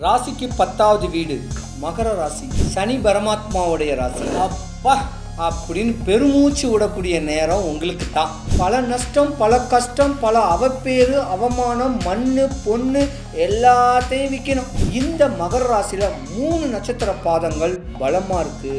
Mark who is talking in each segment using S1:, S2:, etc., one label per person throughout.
S1: ராசிக்கு 10வது வீடு மகர ராசி. சனி பரமாத்மாவுடைய ராசி. அப்பா அப்படின்னு பெருமூச்சு விடக்கூடிய நேரம் உங்களுக்கு தான். பல நஷ்டம், பல கஷ்டம், பல அவப்பேறு, அவமானம், மண்ணு பொண்ணு எல்லாத்தையும் விற்கணும். இந்த மகர ராசியில 3 நட்சத்திர பாதங்கள் பலமா இருக்கு.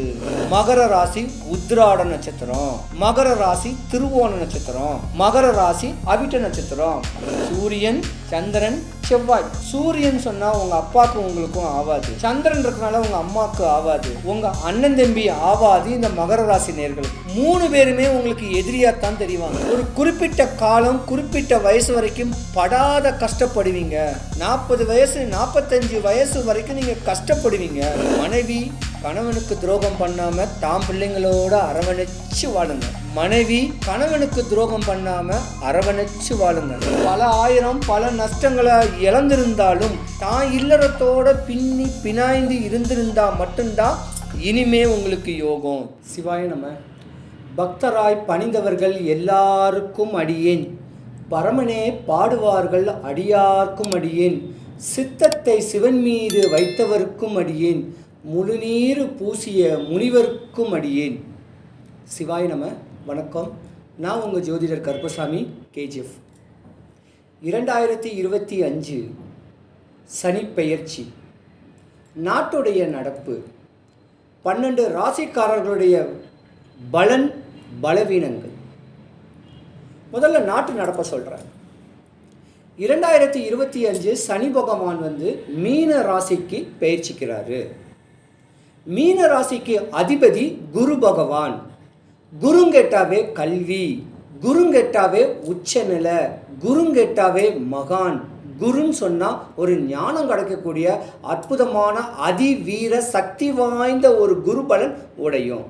S1: மகர ராசி உத்திராட நட்சத்திரம், மகர ராசி திருவோண நட்சத்திரம், மகர ராசி அவிட்ட நட்சத்திரம். சூரியன், சந்திரன், செவ்வாய். சூரியன் சொன்னா உங்க அப்பாவுக்கு உங்களுக்கும் ஆவாது, சந்திரன் இருக்கனால உங்க அம்மாவுக்கு ஆவாது, உங்க அண்ணன் தம்பி ஆவாது. இந்த மகர ராசி நேயர்களுக்கு 3 பேருமே உங்களுக்கு எதிரியாத்தான் தெரிவாங்க. ஒரு குறிப்பிட்ட காலம், குறிப்பிட்ட வயசு வரைக்கும் படாத கஷ்டப்படுவீங்க. 40 வயசு 45 வயசு வரைக்கும் நீங்க கஷ்டப்படுவீங்க. மனைவி கணவனுக்கு துரோகம் பண்ணாம தாம் பிள்ளைங்களோட அரவணைச்சு வாழுங்க. மனைவி கணவனுக்கு துரோகம் பண்ணாம அரவணைச்சு வாழுங்க. பல ஆயிரம் பல நஷ்டங்களை இழந்திருந்தாலும் தான் இல்லறத்தோட பினாய்ந்து இருந்திருந்தா மட்டும்தான் இனிமே உங்களுக்கு யோகம். சிவாய நம. பக்தராய் பணிந்தவர்கள் எல்லாருக்கும் அடியேன், பரமனே பாடுவார்கள் அடியார்க்கும் அடியேன், சித்தத்தை சிவன் மீது வைத்தவருக்கும் அடியேன், முழுநீர் பூசிய முனிவருக்கும் அடியேன். சிவாய நம. வணக்கம். நான் உங்கள் ஜோதிடர் கருப்பசாமி, கேஜிஎஃப். 2025 சனி பெயர்ச்சி. நாட்டுடைய நடப்பு, 12 ராசிக்காரர்களுடைய பலன் பலவீனங்கள். முதல்ல நாட்டு நடப்பை சொல்கிறேன். 2025 சனி பகவான் மீன ராசிக்கு பெயர்ச்சிக்கிறாரு. மீன ராசிக்கு அதிபதி குரு பகவான். குருங்கெட்டாவே கல்வி, குருங்கெட்டாவே உச்சநிலை, குருங்கெட்டாவே மகான். குருன்னு சொன்னால் ஒரு ஞானம் கிடைக்கக்கூடிய அற்புதமான அதிவீர சக்தி வாய்ந்த ஒரு குரு பலன் உடையும்.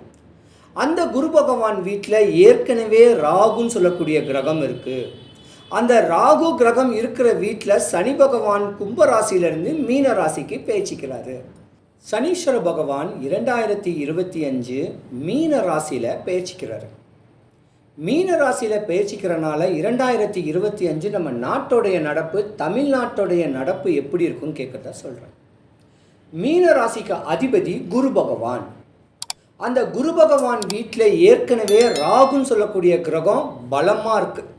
S1: அந்த குரு பகவான் வீட்டில் ஏற்கனவே ராகுன்னு சொல்லக்கூடிய கிரகம் இருக்குது. அந்த ராகு கிரகம் இருக்கிற வீட்டில் சனி பகவான் கும்பராசியிலிருந்து மீன ராசிக்கு பேச்சிக்கிறாரு. சனீஸ்வர பகவான் 2025 மீன ராசியில் பேச்சிக்கிறாரு. மீன ராசியில் பேச்சிக்கிறனால 2025 நம்ம நாட்டோடைய நடப்பு, தமிழ்நாட்டோடைய நடப்பு எப்படி இருக்குன்னு கேட்கறதா சொல்கிறேன். மீன ராசிக்கு அதிபதி குரு பகவான். அந்த குரு பகவான் வீட்டில் ஏற்கனவே ராகுன்னு சொல்லக்கூடிய கிரகம் பலமாக இருக்குது.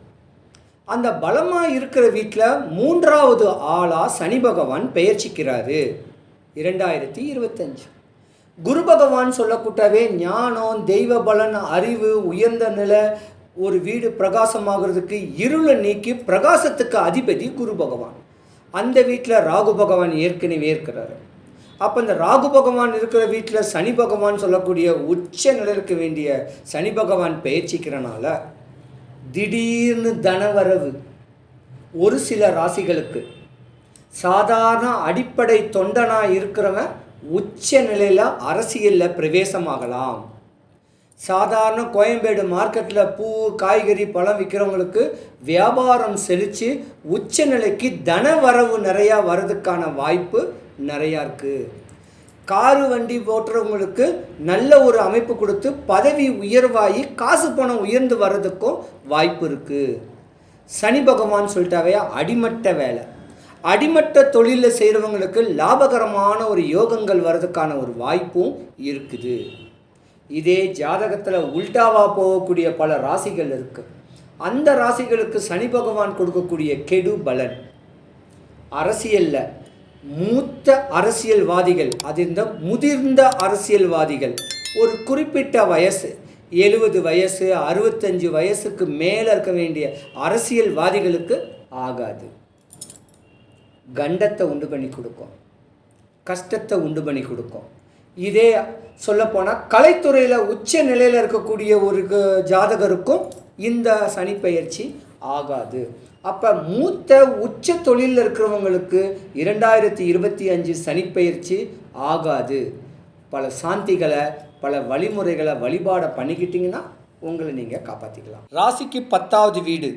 S1: அந்த பலமாக இருக்கிற வீட்டில் 3வது ஆளாக சனி பகவான் பெயர்ச்சிக்கிறாரு. 2025 குரு பகவான் சொல்லக்கூட்டவே ஞானம், தெய்வ பலன், அறிவு, உயர்ந்த நிலை, ஒரு வீடு பிரகாசமாகிறதுக்கு இருளை நீக்கி பிரகாசத்துக்கு அதிபதி குரு பகவான். அந்த வீட்டில் ராகு பகவான் ஏற்கனவே இருக்கிறாரு. அப்போ இந்த ராகு பகவான் இருக்கிற வீட்டில் சனி பகவான் சொல்லக்கூடிய உச்ச நிலை இருக்க வேண்டிய சனி பகவான் பெயர்ச்சிக்கிறனால திடீர்னு தனவரவு. ஒரு சில ராசிகளுக்கு சாதாரண அடிப்படை தொண்டனாக இருக்கிறவன் உச்ச நிலையில் அரசியலில் பிரவேசமாகலாம். சாதாரண கோயம்பேடு மார்க்கெட்டில் பூ, காய்கறி, பழம் விற்கிறவங்களுக்கு வியாபாரம் செழித்து உச்ச நிலைக்கு தனவரவு நிறையா வர்றதுக்கான வாய்ப்பு நிறையா இருக்குது. காரு வண்டி ஓட்டுறவங்களுக்கு நல்ல ஒரு அமைப்பு கொடுத்து பதவி உயர்வாகி காசு பணம் உயர்ந்து வர்றதுக்கும் வாய்ப்பு இருக்குது. சனி பகவான் சொல்லிட்டாவே அடிமட்ட வேலை, அடிமட்ட தொழிலில் செய்கிறவங்களுக்கு லாபகரமான ஒரு யோகங்கள் வர்றதுக்கான ஒரு வாய்ப்பும் இருக்குது. இதே ஜாதகத்தில் உல்டாவாக போகக்கூடிய பல ராசிகள் இருக்குது. அந்த ராசிகளுக்கு சனி பகவான் கொடுக்கக்கூடிய கெடு பலன். அரசியலில் மூத்த அரசியல்வாதிகள், அது இந்த முதிர்ந்த அரசியல்வாதிகள், ஒரு குறிப்பிட்ட வயசு 70 வயசு 65 வயசுக்கு மேலே இருக்க வேண்டிய அரசியல்வாதிகளுக்கு ஆகாது. கண்டத்தை உண்டு பண்ணி கொடுக்கும், கஷ்டத்தை உண்டு பண்ணி கொடுக்கும். இதே சொல்லப்போனால் கலைத்துறையில் உச்ச நிலையில் இருக்கக்கூடிய ஒரு ஜாதகருக்கும் இந்த சனி பெயர்ச்சி ஆகாது. அப்போ மூத்த உச்ச தொழிலில் இருக்கிறவங்களுக்கு 2025 சனி பெயர்ச்சி ஆகாது. பல சாந்திகளை, பல வழிமுறைகளை, வழிபாடை பண்ணிக்கிட்டிங்கன்னா உங்களை நீங்கள் காப்பாற்றிக்கலாம். ராசிக்கு 10வது வீடு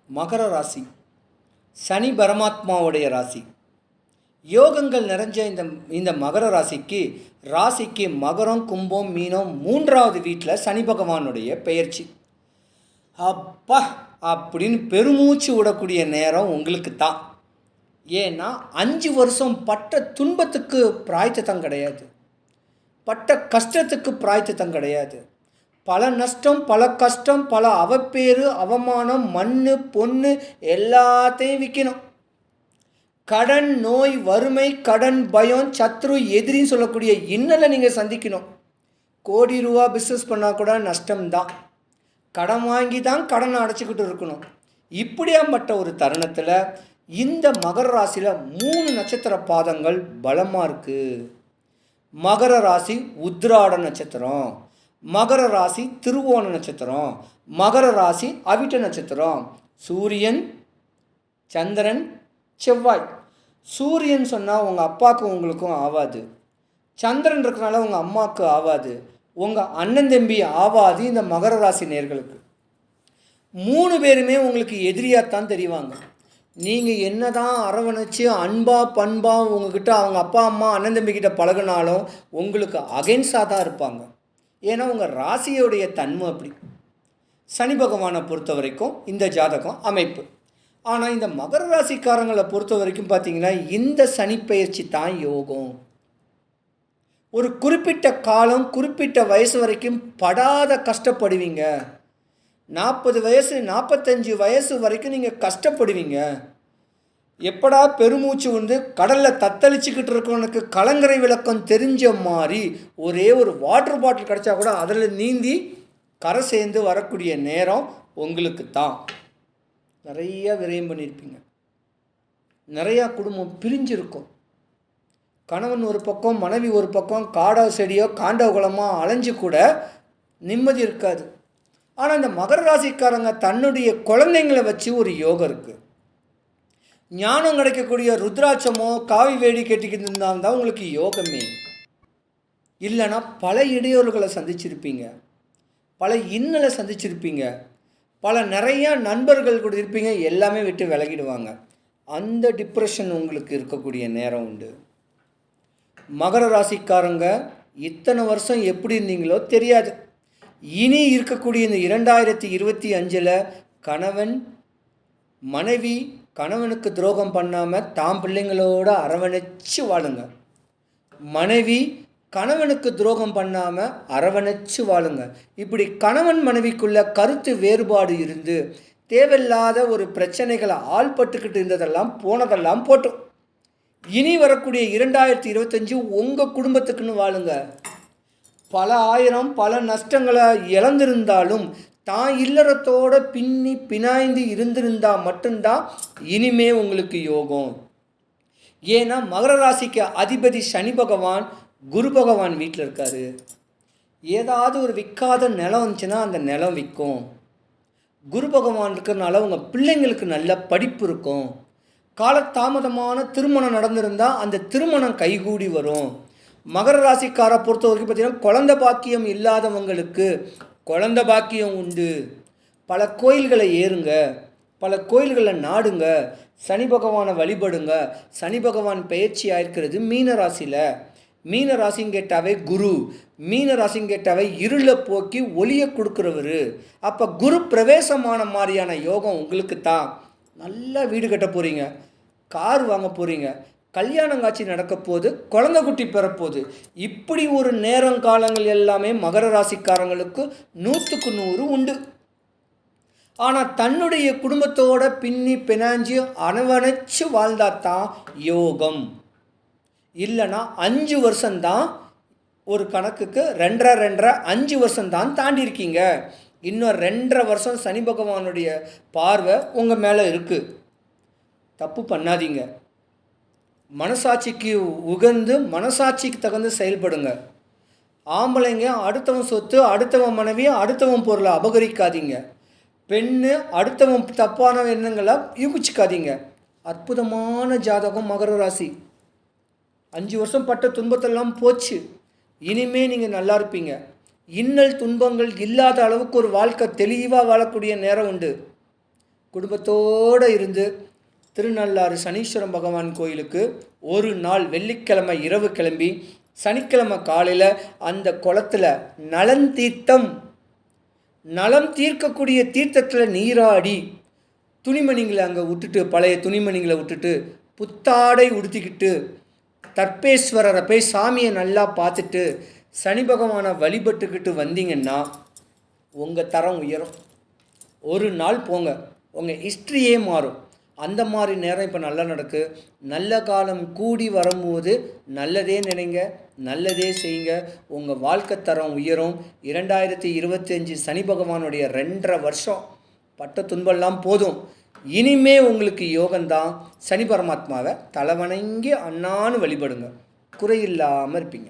S1: மகர ராசி. சனி பரமாத்மாவுடைய ராசி. யோகங்கள் நிறைஞ்ச இந்த மகர ராசிக்கு மகரம், கும்பம், மீனம் 3வது வீட்டில் சனி பகவானுடைய பெயர்ச்சி. அப்பா அப்படின்னு பெருமூச்சு விடக்கூடிய நேரம் உங்களுக்கு தான். ஏன்னா 5 வருஷம் பட்ட துன்பத்துக்கு பிராயச்சித்தம் கிடையாது, பட்ட கஷ்டத்துக்கு பிராயச்சித்தம் கிடையாது. பல நஷ்டம், பல கஷ்டம், பல அவப்பேறு, அவமானம், மண் பொண்ணு எல்லாத்தையும் விற்கணும். கடன், நோய், வறுமை, கடன், பயம், சத்ரு, எதிரின்னு சொல்லக்கூடிய இன்னலை நீங்கள் சந்திக்கணும். கோடி ரூபா பிஸ்னஸ் பண்ணால் கூட நஷ்டம்தான். கடன் வாங்கி தான் கடனை அடைச்சிக்கிட்டு இருக்கணும். இப்படியாப்பட்ட ஒரு தருணத்தில் இந்த மகர ராசியில் 3 நட்சத்திர பாதங்கள் பலமாக இருக்குது. மகர ராசி உத்திராட நட்சத்திரம், மகர ராசி திருவோண நட்சத்திரம், மகர ராசி அவிட்ட நட்சத்திரம். சூரியன், சந்திரன், செவ்வாய். சூரியன் சொன்னால் உங்கள் அப்பாவுக்கும் உங்களுக்கும் ஆகாது, சந்திரன் இருக்கிறனால உங்கள் அம்மாவுக்கு ஆகாது, உங்கள் அண்ணன் தம்பி ஆகாது. இந்த மகர ராசி நேர்களுக்கு 3 பேருமே உங்களுக்கு எதிரியாகத்தான் தெரிவாங்க. நீங்கள் என்ன தான் அரவணைச்சு அன்பா பண்பா உங்ககிட்ட அவங்க அப்பா அம்மா அண்ணன் தம்பிக்கிட்ட பழகினாலும் உங்களுக்கு அகென்ஸ்டாக தான் இருப்பாங்க. ஏன்னா உங்கள் ராசியோடைய தன்மை அப்படி. சனி பகவானை பொறுத்த வரைக்கும் இந்த ஜாதகம் அமைப்பு. ஆனால் இந்த மகர ராசிக்காரங்களை பொறுத்த வரைக்கும் பார்த்தீங்கன்னா இந்த சனி பயிற்சி தான் யோகம். ஒரு குறிப்பிட்ட காலம், குறிப்பிட்ட வயசு வரைக்கும் படாத கஷ்டப்படுவீங்க. 40 வயசு 45 வயசு வரைக்கும் நீங்கள் கஷ்டப்படுவீங்க. எப்படா பெருமூச்சு வந்து கடலில் தத்தளிச்சுக்கிட்டு இருக்கவனுக்கு கலங்கரை விளக்கம் தெரிஞ்ச மாதிரி ஒரே ஒரு வாட்டர் பாட்டில் கிடச்சா கூட அதில் நீந்தி கரை சேர்ந்து வரக்கூடிய நேரம் உங்களுக்கு தான். நிறைய விரயம் பண்ணியிருப்பீங்க. நிறையா குடும்பம் பிரிஞ்சிருக்கும். கணவன் ஒரு பக்கம், மனைவி ஒரு பக்கம், காடா செடியோ காண்டவ குளமாக அலைஞ்சு கூட நிம்மதி இருக்காது. ஆனால் இந்த மகர ராசிக்காரங்க தன்னுடைய குழந்தைங்களை வச்சு ஒரு யோகம் இருக்குது. ஞானம் கிடைக்கக்கூடிய ருத்ராட்சமோ காவி வேடி கட்டிக்கிட்டு இருந்தால் தான் உங்களுக்கு யோகமே. இல்லைன்னா பல இடையூறுகளை சந்திச்சிருப்பீங்க, பல இன்னலை சந்திச்சிருப்பீங்க, பல நிறையா நண்பர்கள் கூட இருப்பீங்க, எல்லாமே விட்டு விலகிடுவாங்க. அந்த டிப்ரெஷன் உங்களுக்கு இருக்கக்கூடிய நேரம் உண்டு. மகர ராசிக்காரங்க இத்தனை வருஷம் எப்படி இருந்தீங்களோ தெரியாது. இனி இருக்கக்கூடிய இந்த 2025 கணவன் மனைவி கணவனுக்கு துரோகம் பண்ணாமல் தாம் பிள்ளைங்களோட அரவணைச்சு வாழுங்க. மனைவி கணவனுக்கு துரோகம் பண்ணாமல் அரவணைச்சு வாழுங்க. இப்படி கணவன் மனைவிக்குள்ள கருத்து வேறுபாடு இருந்து தேவையில்லாத ஒரு பிரச்சனைகளை ஆள்பட்டுக்கிட்டு இருந்ததெல்லாம் போனதெல்லாம் போட்டோம். இனி வரக்கூடிய 2025 உங்கள் குடும்பத்துக்குன்னு வாழுங்க. பல ஆயிரம் பல நஷ்டங்களை இழந்திருந்தாலும் தான் இல்லறத்தோட பின்னி பினாய்ந்து இருந்திருந்தால் மட்டும்தான் இனிமே உங்களுக்கு யோகம். ஏன்னா மகர ராசிக்கு அதிபதி சனி பகவான் குரு பகவான் வீட்டில் இருக்கார். ஏதாவது ஒரு விற்காத நிலம் வந்துச்சுன்னா அந்த நிலம் விற்கும். குரு பகவான் இருக்கிறதுனால உங்கள் பிள்ளைங்களுக்கு நல்ல படிப்பு இருக்கும். காலதாமதமான திருமணம் நடந்திருந்தால் அந்த திருமணம் கைகூடி வரும். மகர ராசிக்காரை பொறுத்த வரைக்கும் பார்த்தீங்கன்னா குழந்தை பாக்கியம் இல்லாதவங்களுக்கு குழந்தை பாக்கியம் உண்டு. பல கோயில்களை ஏறுங்க, பல கோயில்களை நாடுங்க, சனி பகவானை வழிபடுங்க. சனி பகவான் பயிற்சி ஆயிருக்கிறது மீன ராசியில். மீன ராசின்னு கேட்டாவே குரு, மீன ராசின்னு கேட்டாவே இருளை போக்கி ஒளியை கொடுக்குறவர். அப்போ குரு பிரவேசமான மாதிரியான யோகம் உங்களுக்கு தான். நல்லா வீடு கட்ட போகிறீங்க, கார் வாங்க போகிறீங்க, கல்யாணம் காட்சி நடக்க போது, குழந்தை குட்டி பெறப்போகுது. இப்படி ஒரு நேரம் காலங்கள் எல்லாமே மகர ராசிக்காரங்களுக்கு 100க்கு 100 உண்டு. ஆனால் தன்னுடைய குடும்பத்தோட பின்னி பினாஞ்சி அனவணைச்சு வாழ்ந்தாதான் யோகம். இல்லைன்னா 5 வருஷம்தான் ஒரு கணக்குக்கு 2.5 5 வருஷம்தான் தாண்டி இருக்கீங்க. இன்னும் 2.5 வருஷம் சனி பகவானுடைய பார்வை உங்கள் மேலே இருக்குது. தப்பு பண்ணாதீங்க. மனசாட்சிக்கு உகந்து மனசாட்சிக்கு தகுந்து செயல்படுங்க. ஆம்பளைங்க அடுத்தவன் சொத்து, அடுத்தவன் மனைவி, அடுத்தவன் பொருளை அபகரிக்காதீங்க. பெண்ணு அடுத்தவன் தப்பான எண்ணங்களை யூகிச்சிக்காதீங்க. அற்புதமான ஜாதகம் மகர ராசி. 5 வருஷம் பட்ட துன்பத்தெல்லாம் போச்சு. இனிமே நீங்கள் நல்லா இருப்பீங்க. இன்னல் துன்பங்கள் இல்லாத அளவுக்கு ஒரு வாழ்க்கை தெளிவாக வாழக்கூடிய நேரம் உண்டு. குடும்பத்தோடு இருந்து திருநள்ளாறு சனீஸ்வரம் பகவான் கோயிலுக்கு ஒரு நாள் வெள்ளிக்கிழமை இரவு கிளம்பி சனிக்கிழமை காலையில் அந்த குளத்தில் நலம் தீர்க்கக்கூடிய தீர்த்தத்தில் நீராடி துணிமணிங்களை அங்கே விட்டுட்டு, பழைய துணிமணிங்களை விட்டுட்டு புத்தாடை உடுத்திக்கிட்டு தர்ப்பேஸ்வரரை போய் சாமியை நல்லா பார்த்துட்டு சனி பகவானை வழிபட்டுக்கிட்டு வந்தீங்கன்னா உங்கள் தரம் உயரும். ஒரு நாள் போங்க, உங்கள் ஹிஸ்ட்ரியே மாறும். அந்த மாதிரி நேரம் இப்போ நல்லா நடக்கு. நல்ல காலம் கூடி வரும்போது நல்லதே நினைங்க, நல்லதே செய்யுங்க. உங்கள் வாழ்க்கை தரம் உயரும். 2025 சனி பகவானுடைய 2.5 வருஷம் பட்ட துன்பெல்லாம் போதும். இனிமே உங்களுக்கு யோகம்தான். சனி பரமாத்மாவை தலைவணங்கி அண்ணான்னு வழிபடுங்க, குறையில்லாமல் இருப்பீங்க.